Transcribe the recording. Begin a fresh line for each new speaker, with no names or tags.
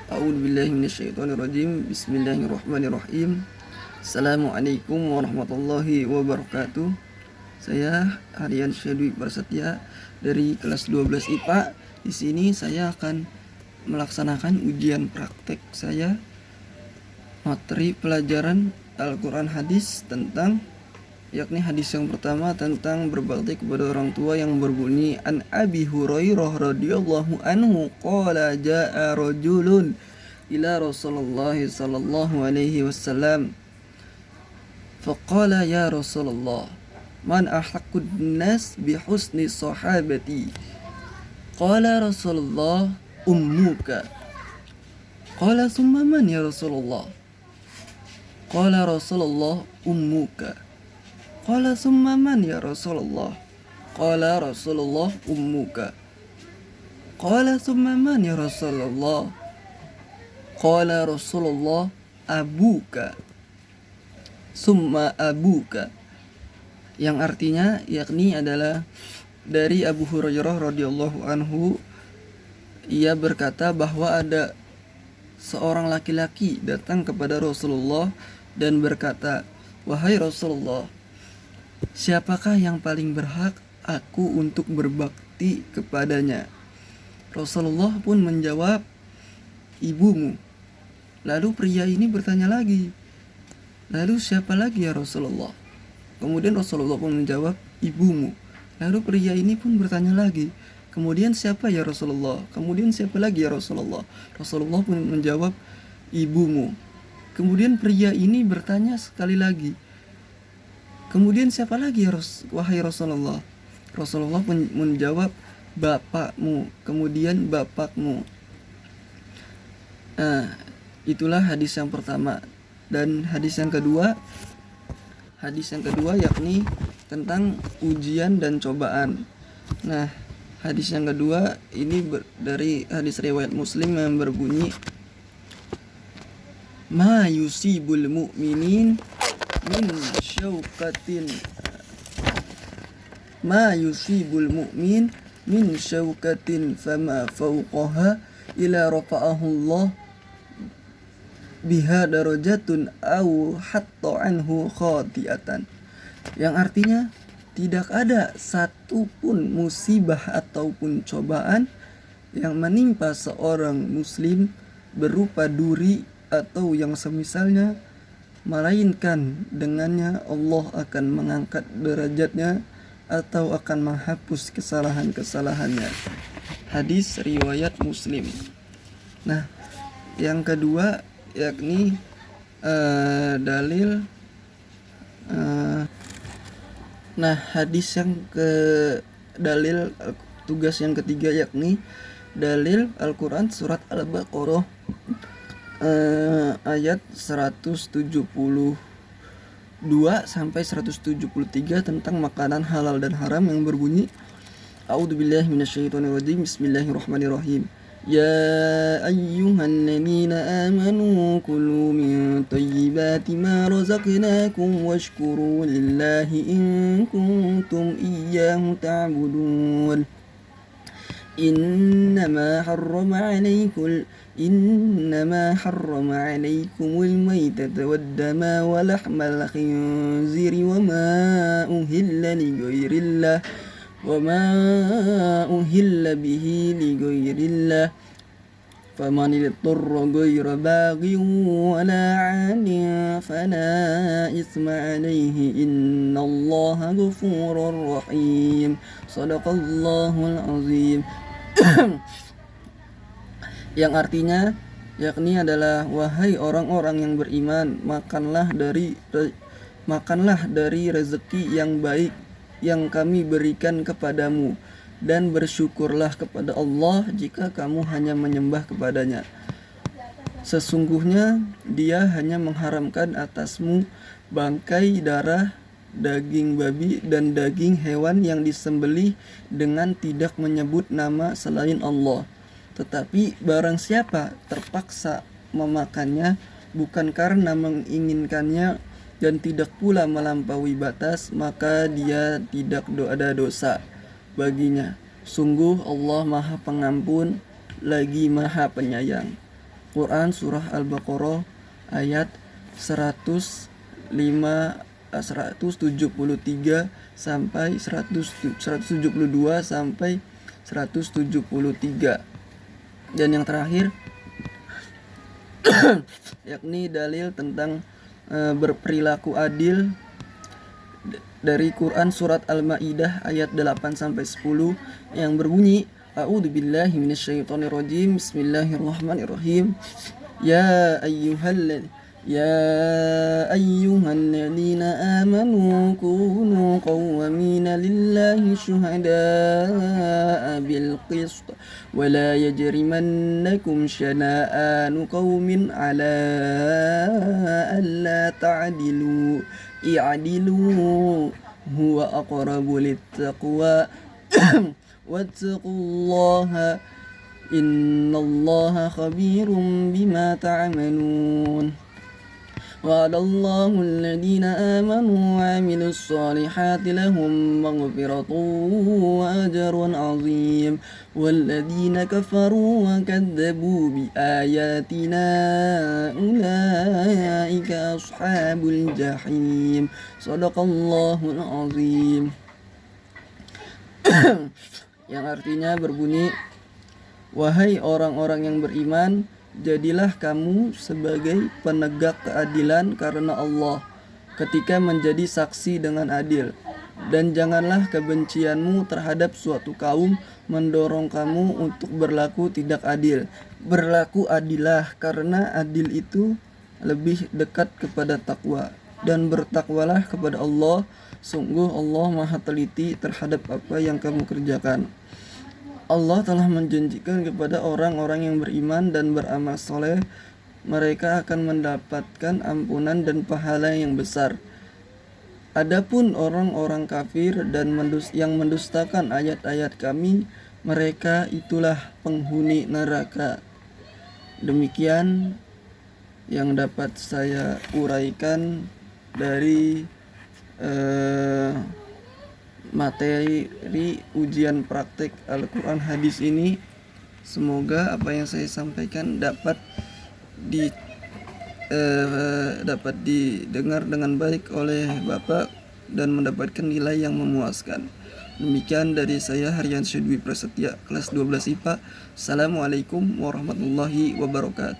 A'udzubillahi minasyaitonirrajim. Bismillahirrahmanirrahim. Assalamualaikum warahmatullahi wabarakatuh. Saya Aryan Syedwi Prasetya dari kelas 12 IPA. Di sini saya akan melaksanakan ujian praktek saya materi pelajaran Al-Quran Hadis yakni hadis yang pertama tentang berbakti kepada orang tua yang berbunyi an Abi Hurairah radhiyallahu anhu qala jaa rajulun ila Rasulullah sallallahu alaihi wasallam faqala ya Rasulullah man ahaqqun nas bi husni sahabati qala Rasulullah ummuka qala summa man ya Rasulullah qala Rasulullah ummuka qala summa man ya Rasulullah qala Rasulullah ummuka qala summa man ya Rasulullah qala Rasulullah abuka summa abuka, yang artinya yakni adalah dari Abu Hurairah radhiyallahu anhu. Ia berkata bahwa ada seorang laki-laki datang kepada Rasulullah dan berkata, wahai Rasulullah, siapakah yang paling berhak aku untuk berbakti kepadanya? Rasulullah pun menjawab, ibumu. Lalu pria ini bertanya lagi, lalu siapa lagi ya Rasulullah? Kemudian Rasulullah pun menjawab, ibumu. Lalu pria ini pun bertanya lagi, kemudian siapa ya Rasulullah? Kemudian siapa lagi ya Rasulullah? Rasulullah pun menjawab, ibumu. Kemudian pria ini bertanya sekali lagi, kemudian siapa lagi ya wahai Rasulullah? Rasulullah pun menjawab, bapakmu, kemudian bapakmu. Itulah hadis yang pertama. Dan hadis yang kedua yakni tentang ujian dan cobaan. Nah, hadis yang kedua ini dari hadis riwayat Muslim yang berbunyi, ma yusibul mu'minin min syauqatin fama fawqaha ila rafa'ahu Allah biha darajatun au hatta anhu khati'atan, yang artinya tidak ada satu pun musibah ataupun cobaan yang menimpa seorang muslim berupa duri atau yang semisalnya, melainkan dengannya Allah akan mengangkat derajatnya atau akan menghapus kesalahan-kesalahannya. Hadis riwayat Muslim. Nah, yang kedua yakni dalil. Hadis yang dalil tugas yang ketiga yakni dalil Al-Quran surat Al-Baqarah ayat 172 sampai 173 tentang makanan halal dan haram yang berbunyi, A'udzubillahi minasyaitonirrajim. Bismillahirrahmanirrahim. Ya ayyuhalladzina amanu kulu min thayyibati ma razaqnakum washkuru lillahi in kuntum iyyahu ta'budun. إنما حرم عليكم الميتة والدم ولحم الخنزير وما أهل به لغير الله فمن اضطر غير باغ ولا عاد فلا إثم عليه إن الله غفور رحيم صدق الله العظيم. Yang artinya yakni adalah, wahai orang-orang yang beriman, makanlah dari rezeki yang baik yang kami berikan kepadamu, dan bersyukurlah kepada Allah jika kamu hanya menyembah kepadanya. Sesungguhnya Dia hanya mengharamkan atasmu bangkai, darah, daging babi, dan daging hewan yang disembelih dengan tidak menyebut nama selain Allah. Tetapi barang siapa terpaksa memakannya bukan karena menginginkannya dan tidak pula melampaui batas, maka dia tidak ada dosa baginya. Sungguh Allah Maha Pengampun lagi Maha Penyayang. Quran surah Al-Baqarah ayat 173 sampai 172 sampai 173. Dan yang terakhir yakni dalil tentang berperilaku adil dari Quran surat Al-Maidah ayat 8 sampai 10 yang berbunyi A'udzubillahi minasyaitonirrajim. Bismillahirrahmanirrahim. Ya ayyuhalladzina amanu kunu qawwamina lillahi syuhada'a bil qist wa la yajrimannakum syana'anu qaumin 'ala alla ta'dilu i'dilu huwa aqrabu littaqwa wattaqullaha innallaha khabirum bima ta'malun. وعد الله الذين آمنوا وعملوا الصالحات لهم مغفرة وأجر عظيم والذين كفروا وكذبوا بآياتنا أولئك أصحاب الجحيم صدق الله العظيم. Yang artinya berbunyi, wahai orang-orang yang beriman, jadilah kamu sebagai penegak keadilan karena Allah ketika menjadi saksi dengan adil. Dan janganlah kebencianmu terhadap suatu kaum mendorong kamu untuk berlaku tidak adil. Berlaku adillah karena adil itu lebih dekat kepada takwa. Dan bertakwalah kepada Allah. Sungguh Allah maha teliti terhadap apa yang kamu kerjakan. Allah telah menjanjikan kepada orang-orang yang beriman dan beramal soleh, mereka akan mendapatkan ampunan dan pahala yang besar. Adapun orang-orang kafir dan yang mendustakan ayat-ayat kami, mereka itulah penghuni neraka. Demikian yang dapat saya uraikan dari materi ujian praktik Al-Quran hadis ini. Semoga apa yang saya sampaikan dapat didengar dengan baik oleh Bapak dan mendapatkan nilai yang memuaskan. Demikian dari saya, Haryansyah Dwi Prasetya, kelas 12 IPA. Assalamualaikum warahmatullahi wabarakatuh.